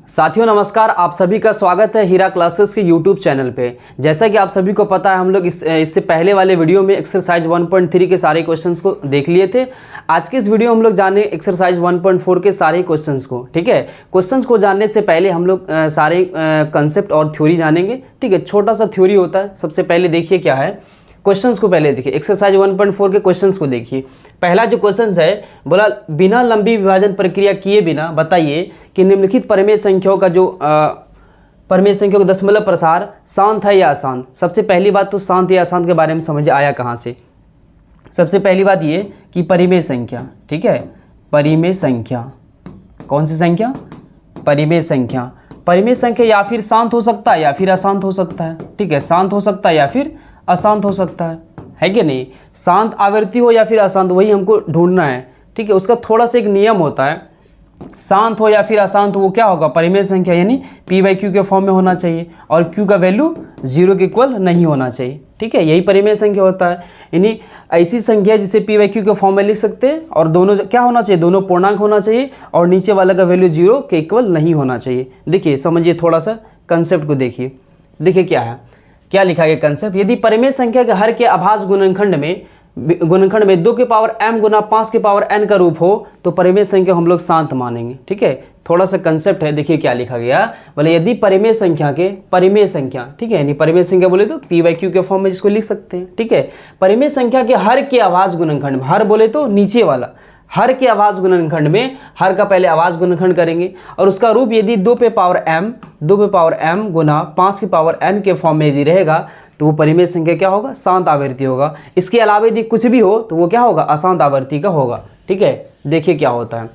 साथियों नमस्कार, आप सभी का स्वागत है हीरा क्लासेस के यूट्यूब चैनल पे। जैसा कि आप सभी को पता है, हम लोग इससे पहले वाले वीडियो में एक्सरसाइज 1.3 के सारे क्वेश्चंस को देख लिए थे। आज के इस वीडियो में हम लोग जाने एक्सरसाइज 1.4 के सारे क्वेश्चंस को। ठीक है, क्वेश्चंस को जानने से पहले हम लोग सारे कंसेप्ट और थ्योरी जानेंगे। ठीक है, छोटा सा थ्योरी होता है। सबसे पहले देखिए क्या है, क्वेश्चंस को पहले देखिए। एक्सरसाइज 1.4 के क्वेश्चंस को देखिए। पहला जो क्वेश्चन है, बोला बिना लंबी विभाजन प्रक्रिया किए बिना बताइए कि निम्नलिखित परिमेय संख्याओं का जो परिमेय संख्याओं का दशमलव प्रसार शांत है या अशांत। सबसे पहली बात तो शांत या अशांत के बारे में समझ आया कहाँ से। सबसे पहली बात ये कि परिमेय संख्या, ठीक है, परिमेय संख्या, कौन सी संख्या, परिमेय संख्या। परिमेय संख्या या फिर शांत हो सकता है या फिर अशांत हो सकता है। ठीक है, शांत हो सकता है या फिर अशांत हो सकता है कि नहीं। शांत आवृत्ति हो या फिर अशांत, वही हमको ढूंढना है। ठीक है, उसका थोड़ा सा एक नियम होता है, शांत हो या फिर अशांत हो, वो क्या होगा, परिमेय संख्या यानी p/q के फॉर्म में होना चाहिए और q का वैल्यू 0 के इक्वल नहीं होना चाहिए। ठीक है, यही परिमेय संख्या होता है। यानी ऐसी संख्या जिसे p/q के फॉर्म में लिख सकते हैं और दोनों क्या होना चाहिए, दोनों पूर्णांक होना चाहिए और नीचे वाला का वैल्यू 0 के इक्वल नहीं होना चाहिए। देखिए समझिए, थोड़ा सा कंसेप्ट को देखिए। देखिए क्या है, क्या लिखा है कंसेप्ट। यदि परिमेय संख्या के हर के अभाज्य गुणनखंड में 2 के पावर m गुना 5 के पावर n का रूप हो तो परिमेय संख्या हम लोग शांत मानेंगे। ठीक है, थोड़ा सा कंसेप्ट है। देखिए क्या लिखा गया, बोले यदि परिमेय संख्या के परिमेय संख्या, ठीक है, यानी परिमेय संख्या बोले तो p/q के फॉर्म में जिसको लिख सकते हैं। ठीक है, परिमेय संख्या के हर के अभाज्य गुणनखंड में, हर बोले तो नीचे वाला, हर के अभाज्य गुणनखंड में हर का पहले अभाज्य गुणनखंड करेंगे और उसका रूप यदि 2 पे पावर m गुना 5 की पावर n के फॉर्म में यदि रहेगा तो वो परिमेय संख्या क्या होगा, शांत आवृत्ति होगा। इसके अलावा यदि कुछ भी हो तो वो क्या होगा, अशांत आवृत्ति का होगा। ठीक है, देखिए क्या होता है,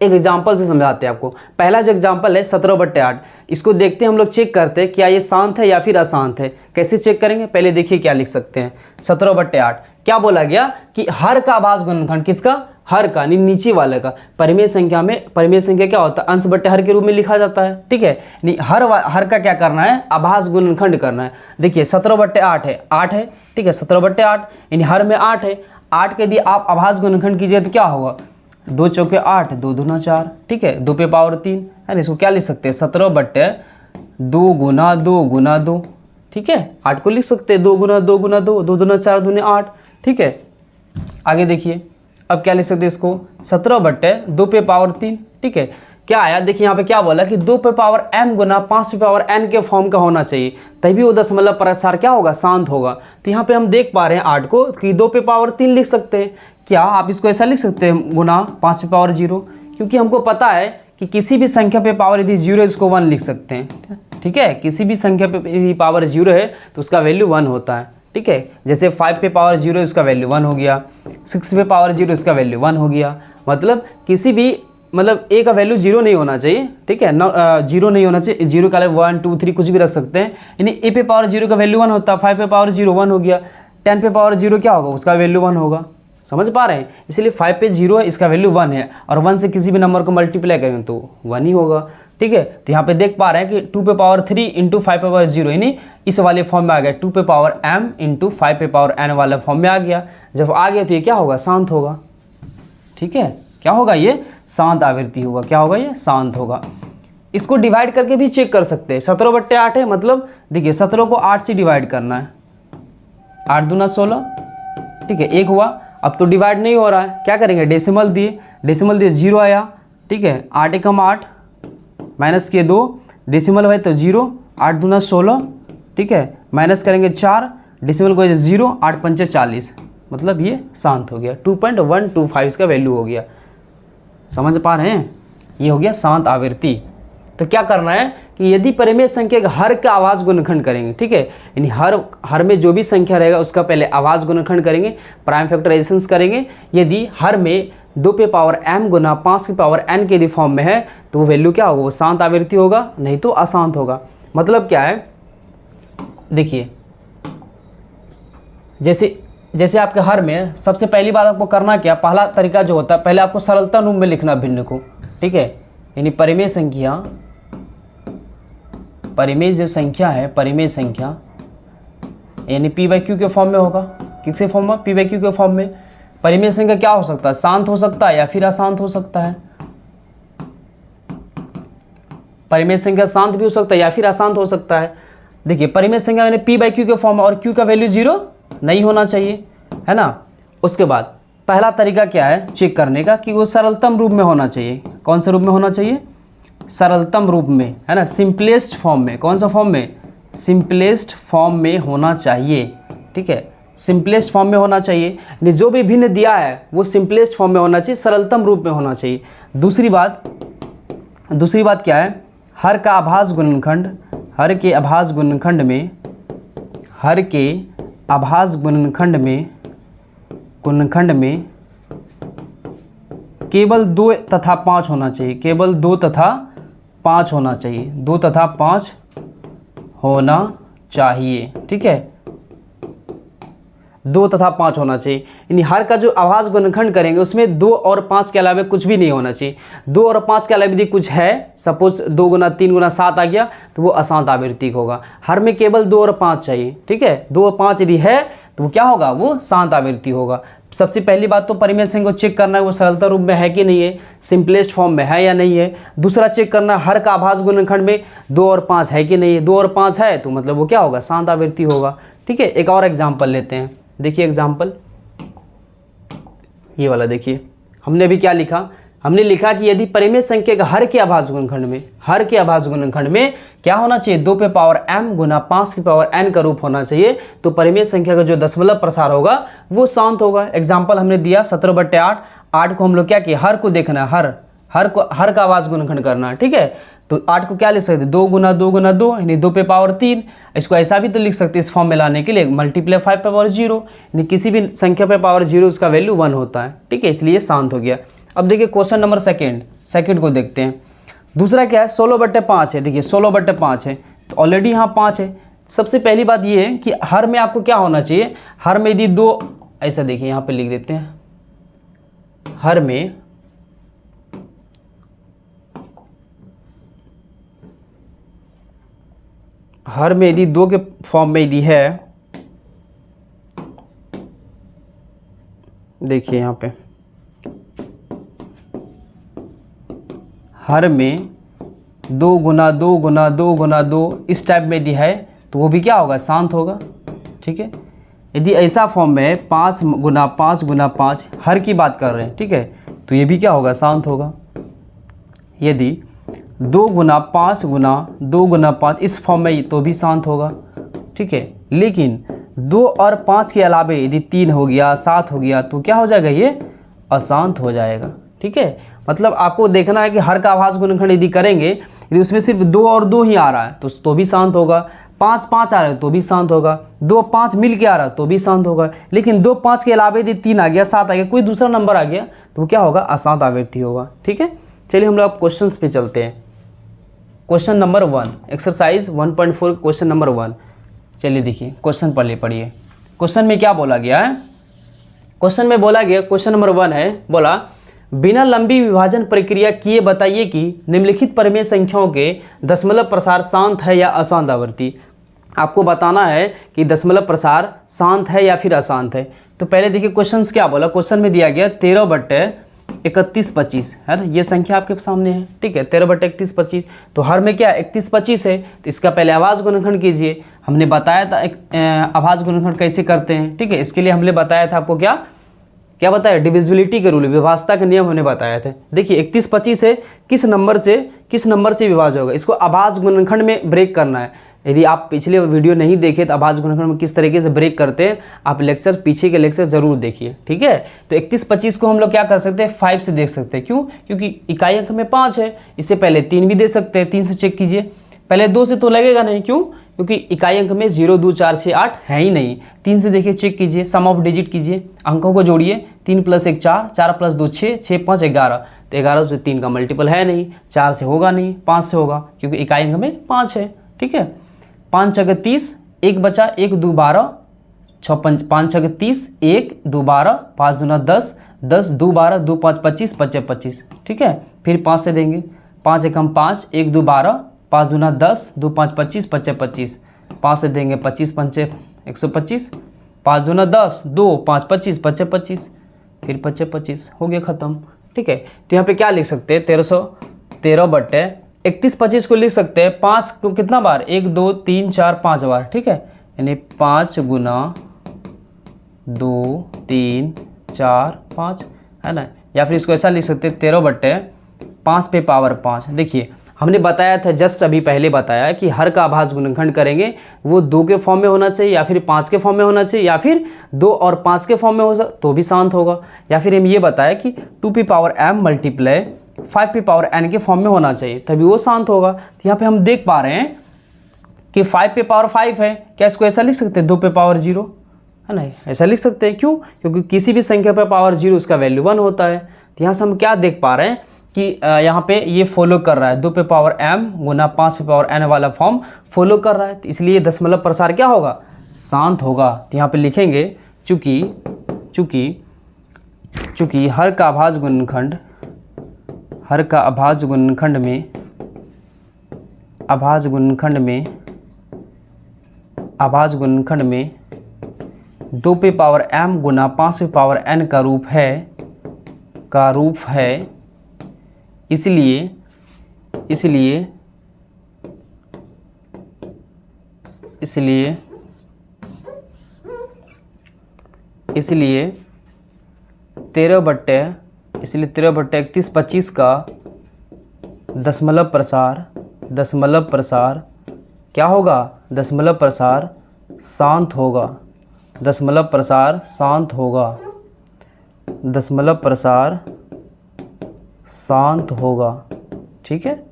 एक एग्जाम्पल से समझाते हैं आपको। पहला जो एग्जाम्पल है 17/8, इसको देखते हैं, हम लोग चेक करते हैं क्या ये शांत है या फिर अशांत है। कैसे चेक करेंगे, पहले देखिए क्या लिख सकते हैं। 17/8 क्या बोला गया कि हर का अभाज्य गुणनखंड, किसका, हर का, नीचे वाले का। परिमेय संख्या में परिमेय संख्या क्या होता है, अंश बट्टे हर के रूप में लिखा जाता है। ठीक है, हर का क्या करना है, अभाज्य गुणनखंड करना है। देखिए 17/8 है, 8 है। ठीक है, 17/8 यानी हर में 8 है। 8 के यदि आप अभाज्य गुणनखंड कीजिए तो क्या होगा, 2 चौके 8, 2 दूना 4। ठीक है, 2 पे पावर 3 है, इसको क्या लिख सकते हैं, 17/2 गुना 2 गुना 2। ठीक है, 8 को लिख सकते हैं 2 गुना 2 गुना 2, 2 दूना 4 दूने 8। ठीक है, आगे देखिए, अब क्या लिख सकते हैं इसको, 17/2 पे पावर 3। ठीक है, क्या आया, देखिए यहाँ पे क्या बोला कि 2 पे पावर m गुना 5 पे पावर n के फॉर्म का होना चाहिए, तभी वो दशमलव प्रसार क्या होगा, शांत होगा। तो यहाँ पे हम देख पा रहे हैं 8 को कि 2 पे पावर 3 लिख सकते हैं। क्या आप इसको ऐसा लिख सकते हैं, गुना 5 पे पावर 0, क्योंकि हमको पता है कि किसी भी संख्या पे पावर यदि 0 है इसको 1 लिख सकते हैं। ठीक है, किसी भी संख्या पे यदि पावर 0 है तो उसका वैल्यू 1 होता है। ठीक है, जैसे 5 पे पावर 0 इसका वैल्यू 1 हो गया, 6 पे पावर 0 इसका वैल्यू 1 हो गया। मतलब किसी भी, मतलब a का वैल्यू 0 नहीं होना चाहिए। ठीक है, 0 नहीं होना चाहिए, 0 का 1 2 3 कुछ भी रख सकते हैं। यानी a पे पावर 0 का वैल्यू 1 होता है, 5 पे पावर 0 1 हो गया, 10 पे पावर 0 क्या होगा, उसका वैल्यू 1 होगा। समझ पा रहे हैं, इसलिए 5 पे 0 है, इसका वैल्यू 1 है और 1 से किसी भी नंबर को मल्टीप्लाई करेंगे तो 1 ही होगा। ठीक है, तो यहाँ पे देख पा रहे हैं कि 2 पे पावर 3 इंटू 5 पे पावर 0 यानी इस वाले फॉर्म में आ गया, 2 पे पावर m इंटू 5 पे पावर n वाले फॉर्म में आ गया। जब आ गया तो ये क्या होगा, शांत होगा। ठीक है, क्या होगा, ये शांत आवृत्ति होगा। क्या होगा, ये शांत होगा। इसको डिवाइड करके भी चेक कर सकते हैं। 17/8 है, मतलब देखिए 17 को 8 से डिवाइड करना है, 8 दूना 16। ठीक है, 1 हुआ। अब तो डिवाइड नहीं हो रहा है, क्या करेंगे, डेसिमल दिए, 0 आया। ठीक है, 8 एकम 8 माइनस किए 2, डेसिमल है तो 0, 8 दूना 16। ठीक है, माइनस करेंगे 4, डेसिमल को 0, 8 पंचे 40, मतलब ये शांत हो गया। 2.125 इसका वैल्यू हो गया। समझ पा रहे हैं, ये हो गया शांत आवृत्ति। तो क्या करना है कि यदि परिमेय संख्या का हर का अभाज्य गुणनखंड करेंगे। ठीक है, यानी हर में जो भी संख्या रहेगा उसका पहले अभाज्य गुणनखंड करेंगे, प्राइम फैक्टराइजेशन करेंगे। यदि हर में 2 पे पावर m गुना 5 की पावर n के यदि फॉर्म में है तो वो वैल्यू क्या होगा, वो शांत आवृत्ति होगा, नहीं तो अशांत होगा। मतलब क्या है, देखिए जैसे आपके हर में सबसे पहली बात आपको करना क्या, पहला तरीका जो होता है, पहले आपको सरलता रूप में लिखना भिन्न को। ठीक है, यानी परिमेय संख्या, परिमेय जो संख्या है, परिमेय संख्या यानी p/q के फॉर्म में होगा। किसके फॉर्म में, p/q के फॉर्म में। परिमेय संख्या क्या हो सकता है, शांत हो सकता है या फिर अशांत हो सकता है। परिमेय संख्या शांत भी हो सकता है या फिर अशांत हो सकता है। देखिए परिमेय संख्या मैंने p बाई क्यू के फॉर्म में, और q का वैल्यू 0 नहीं होना चाहिए, है ना। उसके बाद पहला तरीका क्या है चेक करने का कि वो सरलतम रूप में होना चाहिए। कौन से रूप में होना चाहिए? सरलतम रूप में, है ना, सिंपलेस्ट फॉर्म में। कौन सा फॉर्म में? सिंपलेस्ट फॉर्म में होना चाहिए, ठीक है, सिंपलेस्ट फॉर्म में होना चाहिए। यानी जो भी भिन्न दिया है वो सिंपलेस्ट फॉर्म में होना चाहिए, सरलतम रूप में होना चाहिए। दूसरी बात क्या है? हर का आभास गुणनखंड, हर के आभास गुणनखंड में, हर के आभास गुणनखंड में केवल 2 तथा 5 होना चाहिए, केवल 2 तथा 5 होना चाहिए, 2 तथा 5 होना चाहिए, ठीक है, 2 तथा 5 होना चाहिए। यानी हर का जो आभास गुणनखंड करेंगे उसमें 2 और 5 के अलावा कुछ भी नहीं होना चाहिए। 2 और 5 के अलावा यदि कुछ है, सपोज 2 गुना 3 गुना 7 आ गया तो वो अशांत आवर्तिक होगा। हर में केवल 2 और 5 चाहिए, ठीक है, 2 और 5 यदि है तो वो क्या होगा? वो शांत आवर्ती होगा। सबसे पहली बात तो परिमेय संख्या को चेक करना है वो सरलता रूप में है कि नहीं है, सिंपलेस्ट फॉर्म में है या नहीं है। दूसरा चेक करना हर का आभास गुणनखंड में 2 और 5 है कि नहीं है। 2 और 5 है तो मतलब वो क्या होगा? शांत आवर्ती होगा, ठीक है। एक और एग्जाम्पल लेते हैं, देखिए एग्जाम्पल ये वाला देखिए। हमने अभी क्या लिखा? हमने लिखा कि यदि परिमेय संख्या का हर के आभास गुणनखंड में, हर के आभास गुणनखंड में क्या होना चाहिए? 2 पे पावर m गुना 5 की पावर n का रूप होना चाहिए, तो परिमेय संख्या का जो दशमलव प्रसार होगा वो शांत होगा। एग्जाम्पल हमने दिया 17/8। 8 को हम लोग क्या किया? हर को देखना है, हर का आभास गुणनखंड करना है, ठीक है। तो 8 को क्या लिख सकते? 2 गुना 2 गुना 2 यानी 2 पे पावर 3। इसको ऐसा भी तो लिख सकते इस फॉर्म में लाने के लिए, मल्टीप्लाई 5 पे पावर 0, यानी किसी भी संख्या पे पावर 0 उसका वैल्यू 1 होता है, ठीक है, इसलिए शांत हो गया। अब देखिए क्वेश्चन नंबर सेकंड को देखते हैं। दूसरा क्या है? 16/5 है। देखिए 16/5 है तो ऑलरेडी यहाँ 5 है। सबसे पहली बात ये है कि हर में आपको क्या होना चाहिए? हर में यदि 2, ऐसा देखिए यहाँ पे लिख देते हैं, हर में यदि 2 के फॉर्म में यदि है, देखिए यहाँ पे हर में 2 गुना 2 गुना 2 गुना 2 इस टाइप में यदि है तो वो भी क्या होगा? शांत होगा, ठीक है। यदि ऐसा फॉर्म में 5 गुना 5 गुना 5 हर की बात कर रहे हैं, ठीक है, तो ये भी क्या होगा? शांत होगा। यदि 2 गुना 5 गुना 2 गुना 5 इस फॉर्म में तो भी शांत होगा, ठीक है। लेकिन 2 और 5 के अलावा यदि 3 हो गया, 7 हो गया तो क्या हो जाएगा? ये अशांत हो जाएगा, ठीक है। मतलब आपको देखना है कि हर का आभास गुणनखंड यदि करेंगे, यदि उसमें सिर्फ 2 और 2 ही आ रहा है तो भी शांत होगा। 5 5 आ रहा है तो भी शांत होगा। 2 5 मिल के आ रहा है तो भी शांत होगा। लेकिन 2 5 के अलावा यदि 3 आ गया, 7 आ गया, कोई दूसरा नंबर आ गया तो वो क्या होगा? अशांत आवर्ती होगा, ठीक है। चलिए हम लोग क्वेश्चन पे चलते हैं। Question number 1, exercise 1.4 question number 1। चलिए देखिए क्वेश्चन पढ़िए। क्वेश्चन में क्या बोला गया है? क्वेश्चन में बोला गया, क्वेश्चन नंबर 1 है, बोला बिना लंबी विभाजन प्रक्रिया किए बताइए कि निम्नलिखित परिमेय संख्याओं के दशमलव प्रसार शांत है या अशांत आवर्ती। आपको बताना है कि दशमलव प्रसार शांत है या फिर अशांत है। तो पहले देखिए क्वेश्चन क्या बोला। क्वेश्चन में दिया गया 13/3125 है ना, ये संख्या आपके सामने है, ठीक है, 13/3125। तो हर में क्या 3125 है तो इसका पहले आभास गुणनखंड कीजिए। हमने बताया था आभास गुणनखंड कैसे करते हैं, ठीक है। इसके लिए हमने बताया था आपको क्या बताया? डिविजिबिलिटी के रूल, विभाज्यता के नियम हमने बताया थे। देखिए 3125 है, किस नंबर से विभाज्य होगा, इसको आभास गुणनखंड में ब्रेक करना है। यदि आप पिछले वीडियो नहीं देखे तो आभास गुणनखंड में किस तरीके से ब्रेक करते हैं, आप पीछे के लेक्चर जरूर देखिए, ठीक है। तो 3125 को हम लोग क्या कर सकते हैं? 5 से देख सकते हैं। क्यों? क्योंकि इकाई अंक में 5 है। इससे पहले 3 भी दे सकते हैं, 3 से चेक कीजिए। पहले 2 से तो लगेगा नहीं, क्यों? क्योंकि इकाई अंक में 0 2 4 6 8 है ही नहीं। 3 से देखिए, चेक कीजिए, सम ऑफ डिजिट कीजिए, अंकों को जोड़िए। 3 + 1 4, 4 + 2 6, 6 5 11। तो 11 से 3 का मल्टीपल है नहीं, 4 से होगा नहीं, 5 से होगा, क्योंकि इकाई अंक में 5 है, ठीक है। 5 × 30, 1 बचा, 1 2 12, 5 × 30, 1 2 12, 5 दूना 10, 10 2 12, 2 5 25, 25 25, ठीक है। फिर 5 से देंगे, 5 × 5, 1 2 12, 5 दूना 10, 2 5 25, 25 25, 5 से देंगे 25 पंचे 125, 5 दूना 10, 2 5 25, 25 25, फिर 25 25, हो गया ख़त्म, ठीक है। तो यहाँ पे क्या लिख सकते हैं? 1313/3125 31-25 को लिख सकते हैं 5 को कितना बार, 1 2 3 4 5 बार, ठीक है, यानी 5 गुना 2 3 4 5, है ना। या फिर इसको ऐसा लिख सकते हैं 13/5 पे पावर 5। देखिए हमने बताया था, जस्ट अभी पहले बताया कि हर का अभाज्य गुणनखंड करेंगे वो 2 के फॉर्म में होना चाहिए, या फिर 5 के फॉर्म में होना चाहिए, या फिर 2 और 5 के फॉर्म में हो तो भी शांत होगा, या फिर हम ये बताया कि 2p⁻m मल्टीप्लाई 5p⁻n के फॉर्म में होना चाहिए, तभी वो शांत होगा। तो यहाँ पे हम देख पा रहे हैं कि 5p⁻5 है, क्या इसको ऐसा लिख सकते हैं 2p⁻0, है ना, ऐसा लिख सकते हैं। क्यों? क्योंकि किसी भी संख्या पे पावर 0 उसका वैल्यू 1 होता है। तो यहाँ से हम क्या देख पा रहे हैं कि यहाँ पे ये फॉलो कर रहा है, 2p⁻m गुना 5p⁻n वाला फॉर्म फॉलो कर रहा है, तो इसलिए दशमलव प्रसार क्या होगा, शांत होगा। तो यहाँ पे लिखेंगे चूँकि हर का अभाज्य गुणनखंड में 2p⁻m गुना 5p⁻n का रूप है, इसलिए 13/31-25 का दशमलव प्रसार क्या होगा, दशमलव प्रसार शांत होगा, दशमलव प्रसार शांत होगा, ठीक है।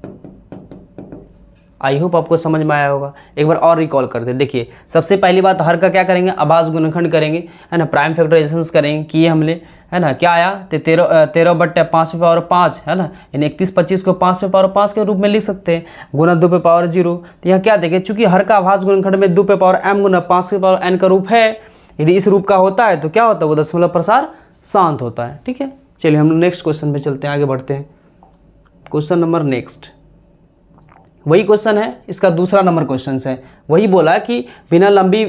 आई होप आपको समझ में आया होगा। एक बार और रिकॉल करते हैं। देखिए सबसे पहली बात, हर का क्या करेंगे, अभाज्य गुणनखंड करेंगे, है ना, प्राइम फैक्टराइजेशन करेंगे, किए हमने, है ना। क्या आया, 13/5 है ना, यानी 31-25 को 5p⁻5 के रूप में लिख सकते हैं, गुना 2p⁻0। तो यहाँ क्या देखें, चूंकि हर का अभाज्य गुणनखंड में 2p⁻m गुना 5p⁻n का रूप है, यदि इस रूप का होता है तो क्या होता है, वो दशमलव प्रसार शांत होता है, ठीक है। चलिए हम लोग नेक्स्ट क्वेश्चन पे चलते हैं, आगे बढ़ते हैं। क्वेश्चन नंबर नेक्स्ट, वही क्वेश्चन है, इसका दूसरा नंबर क्वेश्चन है। वही बोला कि बिना लंबी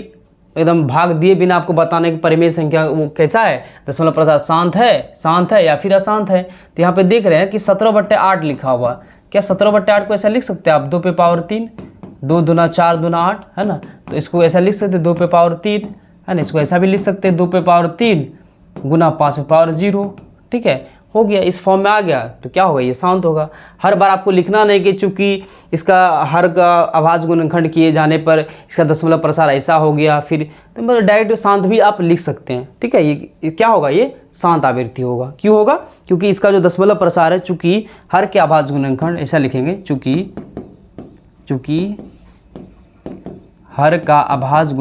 एकदम भाग दिए बिना आपको बताने की परिमेय संख्या वो कैसा है, दशमलव प्रसार शांत है या फिर अशांत है। तो यहाँ पे देख रहे हैं कि 17/8 लिखा हुआ, क्या 17/8 को ऐसा लिख सकते हैं आप, 2p⁻3, 2 दूना 4 दूना 8, है ना। तो इसको ऐसा लिख सकते हैं 2p⁻3, है ना, इसको ऐसा भी लिख सकते हैं 2p⁻3 गुना 5p⁻0, ठीक है, हो गया, इस फॉर्म में आ गया। तो क्या होगा, ये शांत होगा। हर बार आपको लिखना नहीं कि चूंकि इसका हर का अभाज्य गुणनखंड किए जाने पर इसका दशमलव प्रसार ऐसा हो गया, फिर तो मतलब डायरेक्ट शांत भी आप लिख सकते हैं, ठीक है। ये क्या होगा, ये शांत आवृत्ति होगा। क्यों होगा, क्योंकि इसका जो दशमलव प्रसार है, चूंकि हर के अभाज्य गुणनखंड, ऐसा लिखेंगे, चूंकि हर का अभाज्य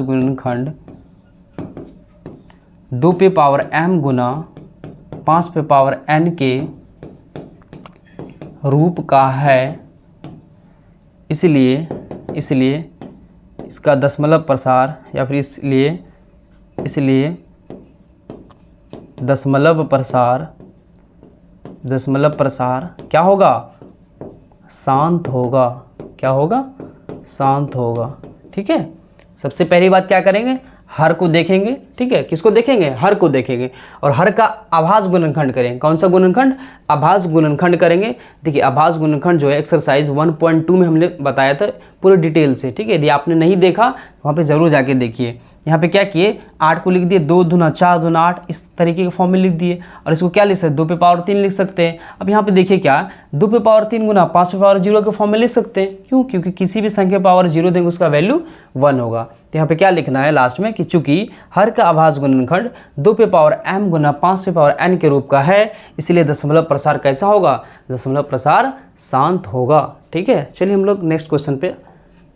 गुणनखंड 2p⁻m गुना 5p⁻n के रूप का है, इसलिए इसका दशमलव प्रसार, या फिर इसलिए दशमलव प्रसार क्या होगा, शांत होगा। क्या होगा, शांत होगा, ठीक है। सबसे पहली बात क्या करेंगे, हर को देखेंगे, ठीक है। किसको देखेंगे, हर को देखेंगे, और हर का अभाज्य गुणनखंड करेंगे। कौन सा गुणनखंड, अभाज्य गुणनखंड करेंगे। देखिए अभाज्य गुणनखंड जो है एक्सरसाइज 1.2 में हमने बताया था पूरे डिटेल से, ठीक है। यदि आपने नहीं देखा वहाँ पे ज़रूर जाके देखिए। यहाँ पे क्या किए, 8 को लिख दिए 2 दूना 4 दूना 8, इस तरीके के फॉर्म में लिख दिए, और इसको क्या लिख सकते हैं, 2p⁻3 लिख सकते हैं। अब यहाँ पे देखिए क्या, 2p⁻3 गुना 5p⁻0 के फॉर्म में लिख सकते हैं। क्यों, क्योंकि किसी भी संख्या पावर 0 देंगे उसका वैल्यू 1 होगा। तो यहाँ पे क्या लिखना है लास्ट में कि चूंकि हर का अभाज्य गुणनखंड 2p⁻m गुना 5p⁻n के रूप का है, इसलिए दशमलव प्रसार कैसा होगा, दशमलव प्रसार शांत होगा, ठीक है। चलिए हम लोग नेक्स्ट क्वेश्चन पे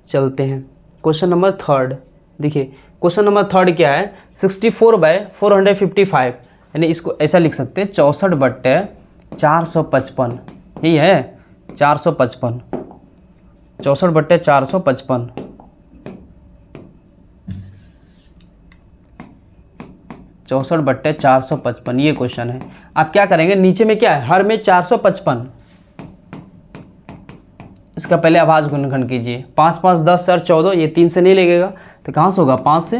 चलते हैं। क्वेश्चन नंबर 3, देखिए क्वेश्चन नंबर 3 क्या है, 64/455, यानी इसको ऐसा लिख सकते हैं 64/455, यही है 455, 64/455, 64/455 ये क्वेश्चन है। आप क्या करेंगे, नीचे में क्या है, हर में 455, इसका पहले अभाज्य गुणनखंड कीजिए। 5 5 10 और 14, ये 3 से नहीं लगेगा तो कहाँ से होगा, 5 से,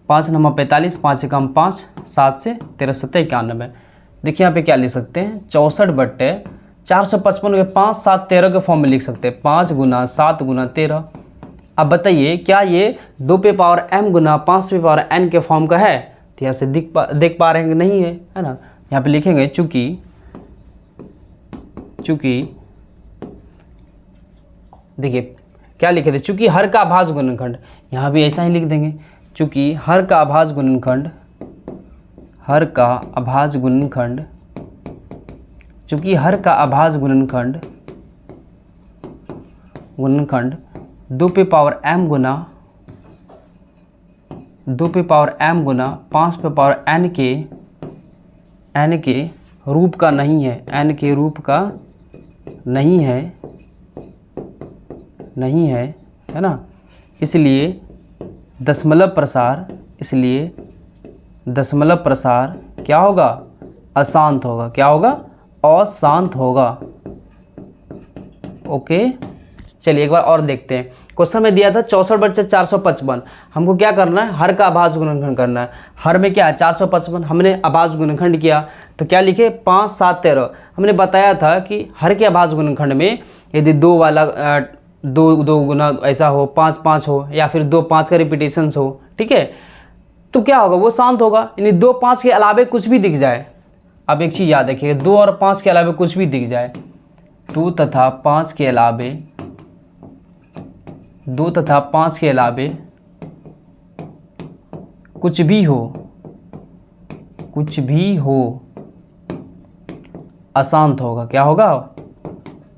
5 9 45, 5 से कम 5, 7 से 13 7 91, देखिए यहाँ पे क्या लिख सकते हैं, 64/455 के 5, 7, 13 के फॉर्म में लिख सकते हैं, 5 गुना 7 गुना 13। अब बताइए क्या ये 2 पे पावर m गुना 5 पे पावर n के फॉर्म का है? तो यहाँ से देख पा रहे हैं कि नहीं है ना। यहाँ पे लिखेंगे चूँकि देखिए क्या लिखे थे, चूँकि हर का अभाज्य गुणनखंड, यहाँ भी ऐसा ही लिख देंगे, चूँकि हर का अभाज्य गुणनखंड, चूँकि हर का अभाज्य गुणनखंड 2 पे पावर m गुना 5 पे पावर n के रूप का नहीं है, n के रूप का नहीं है, है ना। इसलिए दशमलव प्रसार क्या होगा? अशांत होगा। क्या होगा? अशांत होगा। ओके, चलिए एक बार और देखते हैं। क्वेश्चन में दिया था 64/455, हमको क्या करना है? हर का अभाज्य गुणनखंड करना है। हर में क्या है? 455, हमने अभाज्य गुणनखंड किया तो क्या लिखे? 5, 7, 13। हमने बताया था कि हर के अभाज्य गुणनखंड में यदि 2 वाला 2 गुना ऐसा हो, 5, 5 हो, या फिर 2, 5 का रिपीटेशंस हो, ठीक है, तो क्या होगा? वो शांत होगा। यानी 2, 5 के अलावे कुछ भी दिख जाए। अब एक चीज़ याद रखिएगा, 2 और 5 के अलावे कुछ भी दिख जाए, 2 तथा 5 के अलावे कुछ भी हो अशांत होगा। क्या होगा?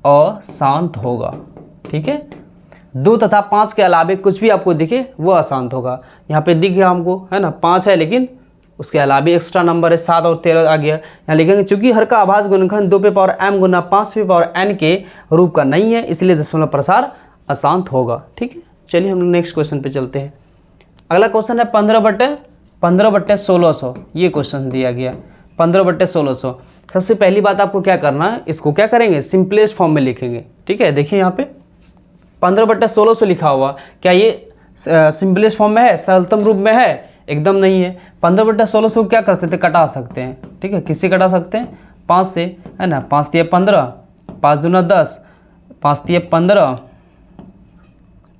अशांत होगा। ठीक है, 2 तथा 5 के अलावे कुछ भी आपको दिखे वो अशांत होगा। यहाँ पे दिख गया हमको, है ना, 5 है लेकिन उसके अलावे एक्स्ट्रा नंबर है, 7 और 13 आ गया। यहाँ लिखेंगे चूंकि हर का अभाज्य गुणनखंड 2 पे पावर m गुना 5 पे पावर n के रूप का नहीं है, इसलिए दशमलव प्रसार अशांत होगा। ठीक है, चलिए हम लोग नेक्स्ट क्वेश्चन पे चलते हैं। अगला क्वेश्चन है 15/1600। ये क्वेश्चन दिया गया 15/1600। सबसे पहली बात आपको क्या करना है, इसको क्या करेंगे? सिंपलेस्ट फॉर्म में लिखेंगे। ठीक है, देखिए यहाँ पे 15/1600 लिखा हुआ, क्या ये सिंपलेस्ट फॉर्म में है, सरलतम रूप में है? एकदम नहीं है। 15/1600 को क्या कर सकते हैं? कटा सकते हैं। ठीक है, किससे कटा सकते हैं? 5 से, है ना। 5 तिया 15, 5 दूना 10, 5 तिया 15,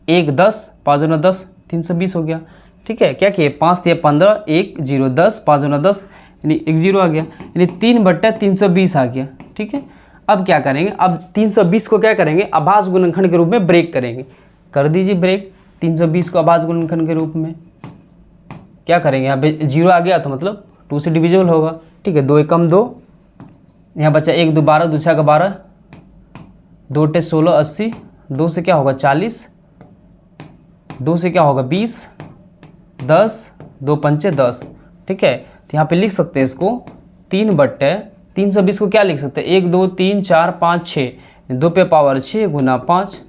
1 10, 5 दूना 10, 320 हो गया। ठीक है, क्या किए? 5 तिया 15, 1 0 10, 5 दूना 10, यानी 1 0 आ गया, यानी 3/320 आ गया। ठीक है, अब क्या करेंगे? अब 320 को क्या करेंगे? अभाज्य गुणनखंड के रूप में ब्रेक करेंगे। कर दीजिए ब्रेक 320 को अभाज्य गुणनखंड के रूप में। क्या करेंगे? यहाँ पे 0 आ गया तो मतलब 2 से डिविजिबल होगा। ठीक है, 2 एकम 2, यहाँ बचा 1 2 12, 2 6 12, 2 टे 16 80, 2 से क्या होगा? 40, 2 से क्या होगा? 20, 10, 2 पंचे 10। ठीक है, तो यहाँ पे लिख सकते हैं इसको 3/320 को क्या लिख सकते हैं? 1 2 3 4 5 6, 2 पे पावर 6 गुना 5।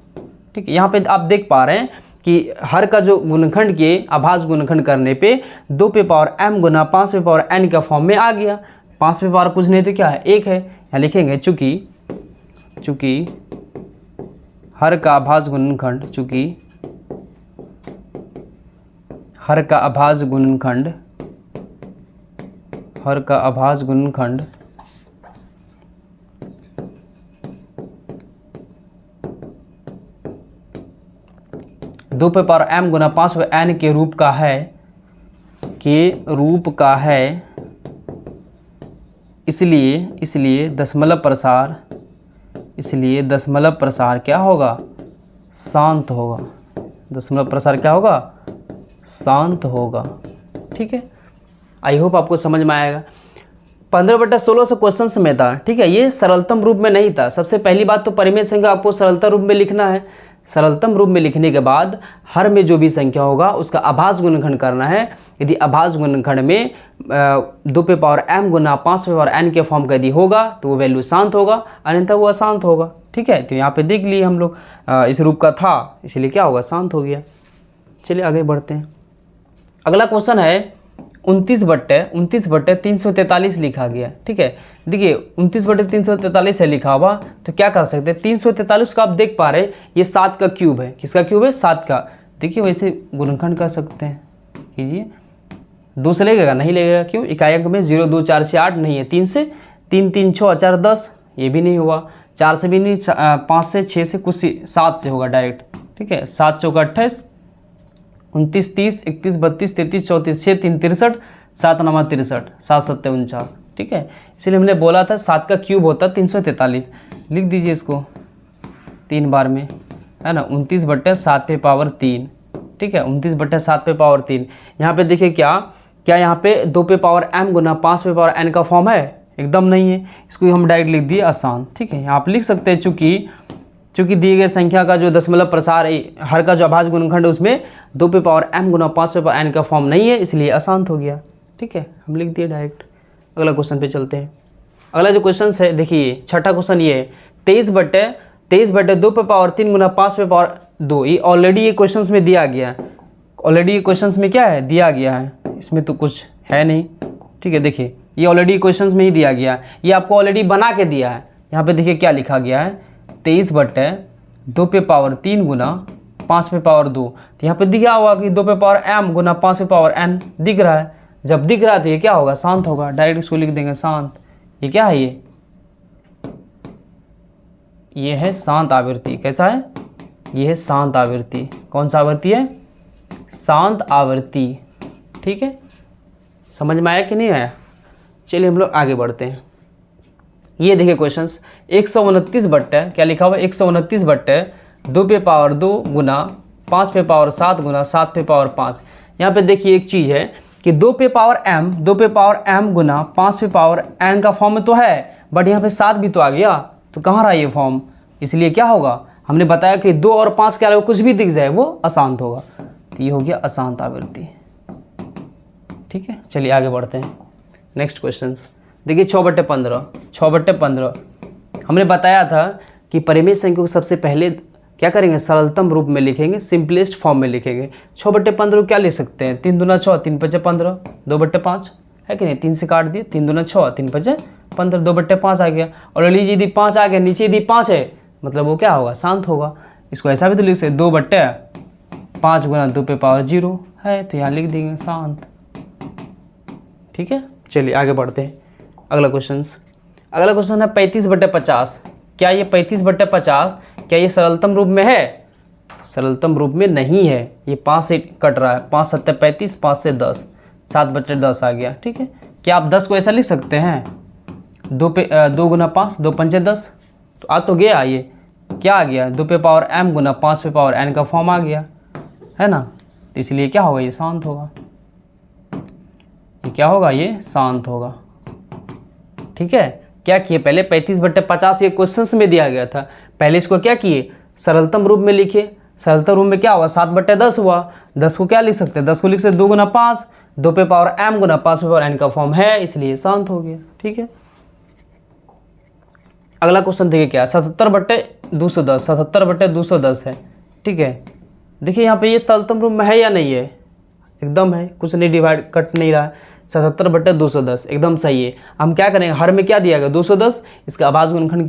ठीक है, यहाँ पे आप देख पा रहे हैं कि हर का जो गुणनखंड के अभाज्य गुणनखंड करने पे 2 पे पावर m गुना 5 पे पावर n का फॉर्म में आ गया। 5 पे पावर कुछ नहीं तो क्या है? 1 है। यहाँ लिखेंगे चूँकि हर का अभाज्य गुणनखंड, चूँकि हर का अभाज्य गुणनखंड 2 पे पावर m गुना 5 पे n के रूप का है, इसलिए दशमलव प्रसार क्या होगा? शांत होगा। दशमलव प्रसार क्या होगा? शांत होगा। ठीक है, आई होप आपको समझ में आएगा। 15/1600 क्वेश्चन में था। ठीक है, ये सरलतम रूप में नहीं था। सबसे पहली बात तो परिमेय संख्या आपको सरलतम रूप में लिखना है। सरलतम रूप में लिखने के बाद हर में जो भी संख्या होगा उसका अभाज्य गुणनखंड करना है। यदि अभाज्य गुणनखंड में 2 पे पावर m गुना 5 पे पावर n के फॉर्म का यदि होगा तो वो वैल्यू शांत होगा, अन्यथा वो अशांत होगा। ठीक है, तो यहाँ पे देख लिए हम लोग इस रूप का था, इसलिए क्या होगा? शांत हो गया। चलिए आगे बढ़ते हैं। अगला क्वेश्चन है 29/343 लिखा गया। ठीक है, देखिए 29/343 है लिखा हुआ, तो क्या कर सकते हैं? 343 का आप देख पा रहे हैं ये 7 का क्यूब है। किसका क्यूब है? 7 का। देखिए वैसे गुणनखंड कर सकते हैं, कीजिए। 2 से लगेगा? नहीं लगेगा। क्यों? इकाई अंक में 0 2 4 6 8 नहीं है, 3 से 3 3 6 4 10, ये भी नहीं हुआ। 4 से भी नहीं, 5 से, 6 से, कुछ 7 से होगा डायरेक्ट। ठीक है, 7 चौका 28, 29 30 31 32 33 34, 6 3 63, 7 9 63, 7 7 49। ठीक है, इसलिए हमने बोला था 7 का क्यूब होता है 343। लिख दीजिए इसको 3 बार में, है ना, 29/7 पे पावर 3। ठीक है, 29/7 पे पावर 3। यहाँ पे देखिए क्या यहाँ पे 2 पे पावर m गुना 5 पे पावर n का फॉर्म है? एकदम नहीं है। इसको हम डायरेक्ट लिख दिए आसान। ठीक है, आप लिख सकते हैं चूँकि दिए गए संख्या का जो दशमलव प्रसार हर का जो अभाज्य गुणनखंड है उसमें 2 पे पावर m गुना 5 पे पावर n का फॉर्म नहीं है, इसलिए अशांत हो गया। ठीक है, हम लिख दिए डायरेक्ट। अगला क्वेश्चन पे चलते हैं। अगला जो क्वेश्चन है देखिए, छठा क्वेश्चन ये है 23/2 पे पावर 3 गुना 5 पे पावर 2। ये ऑलरेडी ये क्वेश्चन में दिया गया है। ऑलरेडी ये क्वेश्चन में क्या है, दिया गया है, इसमें तो कुछ है नहीं। ठीक है, देखिए ये ऑलरेडी क्वेश्चन में ही दिया गया है, ये आपको ऑलरेडी बना के दिया है। यहाँ पे देखिए क्या लिखा गया है, 23/2 पे पावर 3 गुना 5 पे पावर 2। तो यहाँ पे दिखा होगा कि 2 पे पावर m गुना 5 पे पावर n दिख रहा है। जब दिख रहा है तो ये क्या होगा, शांत होगा। डायरेक्ट इसको लिख देंगे शांत। ये क्या है, ये है शांत आवृत्ति। कैसा है, ये है शांत आवृत्ति। कौन सा आवृत्ति है, शांत आवृत्ति। ठीक है, समझ में आया कि नहीं आया? चलिए हम लोग आगे बढ़ते हैं। ये देखिए क्वेश्चंस 129 क्या लिखा हुआ है, 129/2 पे पावर 2 गुना 5 पे पावर 7 गुना 7 पे पावर 5। यहाँ पे देखिए एक चीज़ है कि 2 पे पावर m गुना 5 पे पावर n का फॉर्म में तो है, बट यहाँ पे 7 भी तो आ गया, तो कहाँ रहा ये फॉर्म? इसलिए क्या होगा, हमने बताया कि 2 और 5 के अलावा कुछ भी दिख जाए वो अशांत होगा। तो ये हो गया अशांत आवृत्ति। ठीक है, चलिए आगे बढ़ते हैं। नेक्स्ट क्वेश्चन देखिए 6/15 हमने बताया था कि परिमेय संख्या को सबसे पहले क्या करेंगे, सरलतम रूप में लिखेंगे, सिंपलेस्ट फॉर्म में लिखेंगे। 6/15 क्या लिख सकते हैं, 3 दूना 6 3 5 15, 2/5 है कि नहीं, 3 से काट दिए, 3 दूना 6 3 5 15, 2/5 आ गया। और यदि 5 आ गया, नीचे यदि 5 है मतलब वो क्या होगा, शांत होगा। इसको ऐसा भी तो लिख सकते 2/5 गुना 2 पे पावर 0 है, तो यहाँ लिख देंगे शांत। ठीक है, चलिए आगे बढ़ते हैं। अगला क्वेश्चन है 35/50। क्या ये 35/50 क्या ये सरलतम रूप में है? सरलतम रूप में नहीं है, ये 5 से कट रहा है। 5 7 35, 5 से 10, 7/10 आ गया। ठीक है, क्या आप 10 को ऐसा लिख सकते हैं, 2 गुना 5 2 5 10, तो आ तो गया। ये क्या आ गया, 2 पे पावर m गुना 5 पे पावर n का फॉर्म आ गया, है ना। तो इसलिए क्या होगा, ये शांत होगा। ये क्या होगा, ये शांत होगा। ठीक है, क्या किए, पहले 35/50 ये क्वेश्चन में दिया गया था, पहले इसको क्या किए, सरलतम रूप में लिखे। सरलतम रूप में क्या हुआ, 7/10 हुआ। 10 को क्या लिख सकते हैं, 10 को लिख सकते 2 गुना 5, 2 पे पावर m गुना 5 पे पावर n का फॉर्म है, इसलिए शांत हो गया। ठीक है, अगला क्वेश्चन देखिए क्या, 77/210, 77/210 है। ठीक है, देखिए यहाँ पे ये सरलतम रूप में है या नहीं है, एकदम है, कुछ नहीं डिवाइड कट नहीं रहा है। 77/210 एकदम सही है। हम क्या करेंगे, हर में क्या दिया गया 210, इसका अभाज्य गुणनखंड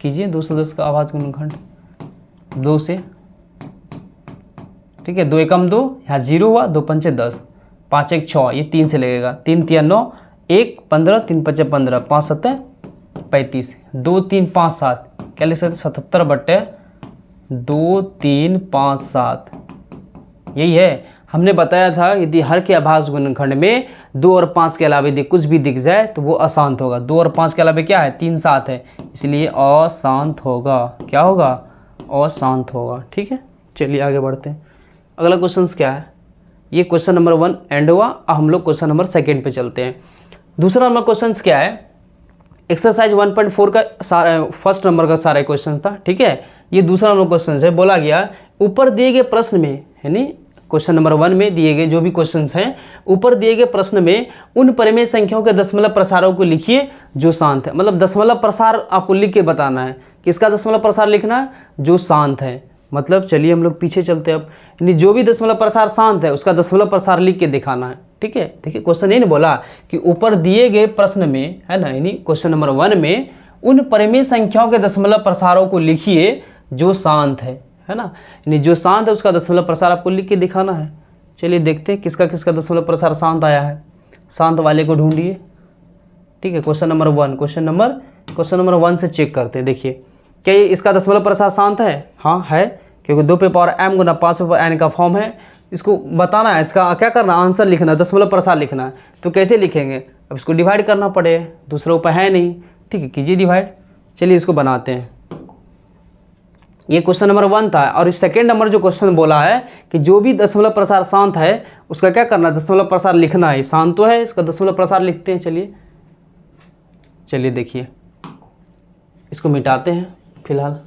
कीजिए 210 का अभाज्य गुणनखंड 2 से। ठीक है, 2 एकम 2, यहाँ 0 हुआ, 2 पंचे 10, 5 1 6, ये 3 से लगेगा, 3 3 9, 1 15, 3 5 15, 5 7 35, 2 3 5 7, क्या लिख सकते 77/2 3 5 7, यही है। हमने बताया था यदि हर के अभाज्य गुणनखंड में 2 और 5 के अलावा यदि कुछ भी दिख जाए तो वो अशांत होगा। 2 और 5 के अलावा क्या है, 3 7 है, इसलिए अशांत होगा। क्या होगा, अशांत होगा। ठीक है, चलिए आगे बढ़ते हैं। अगला क्वेश्चन क्या है, ये क्वेश्चन नंबर 1 एंड हुआ। अब हम लोग क्वेश्चन नंबर 2 पे चलते हैं। दूसरा नंबर क्वेश्चन क्या है, एक्सरसाइज 1.4 का सारा फर्स्ट नंबर का सारा क्वेश्चन था। ठीक है, ये दूसरा नंबर क्वेश्चन है। बोला गया ऊपर दिए गए प्रश्न में, यानी क्वेश्चन नंबर 1 में दिए गए जो भी क्वेश्चंस हैं, ऊपर दिए गए प्रश्न में उन परिमेय संख्याओं के दशमलव प्रसारों को लिखिए जो शांत है। मतलब दशमलव प्रसार आपको लिख के बताना है, किसका दशमलव प्रसार लिखना है, जो शांत है। मतलब चलिए हम लोग पीछे चलते हैं अब, यानी जो भी दशमलव प्रसार शांत है उसका दशमलव प्रसार लिख के दिखाना है। ठीक है, देखिए क्वेश्चन ये नहीं बोला कि ऊपर दिए गए प्रश्न में, है ना, यानी क्वेश्चन नंबर 1 में उन परिमेय संख्याओं के दशमलव प्रसारों को लिखिए जो शांत है ना, यानी जो शांत है उसका दशमलव प्रसार आपको लिख के दिखाना है। चलिए देखते हैं किसका किसका दशमलव प्रसार शांत आया है। शांत वाले को ढूंढिए, ठीक है। क्वेश्चन नंबर 1, क्वेश्चन नंबर 1 से चेक करते हैं। देखिए क्या ये इसका दशमलव प्रसार शांत है? हाँ है, क्योंकि 2 पे पावर m गुना 5 पे पावर n का फॉर्म है। इसको बताना है, इसका क्या करना, आंसर लिखना, दशमलव प्रसार लिखना है। तो कैसे लिखेंगे? अब इसको डिवाइड करना पड़ेगा, दूसरा उपाय है नहीं। ठीक है, कीजिए डिवाइड। चलिए इसको बनाते हैं। ये क्वेश्चन नंबर 1 था। और इस सेकेंड नंबर जो क्वेश्चन बोला है कि जो भी दशमलव प्रसार शांत है उसका क्या करना है, दशमलव प्रसार लिखना है। शांत तो है, इसका दशमलव प्रसार लिखते हैं। चलिए देखिए, इसको मिटाते हैं फिलहाल।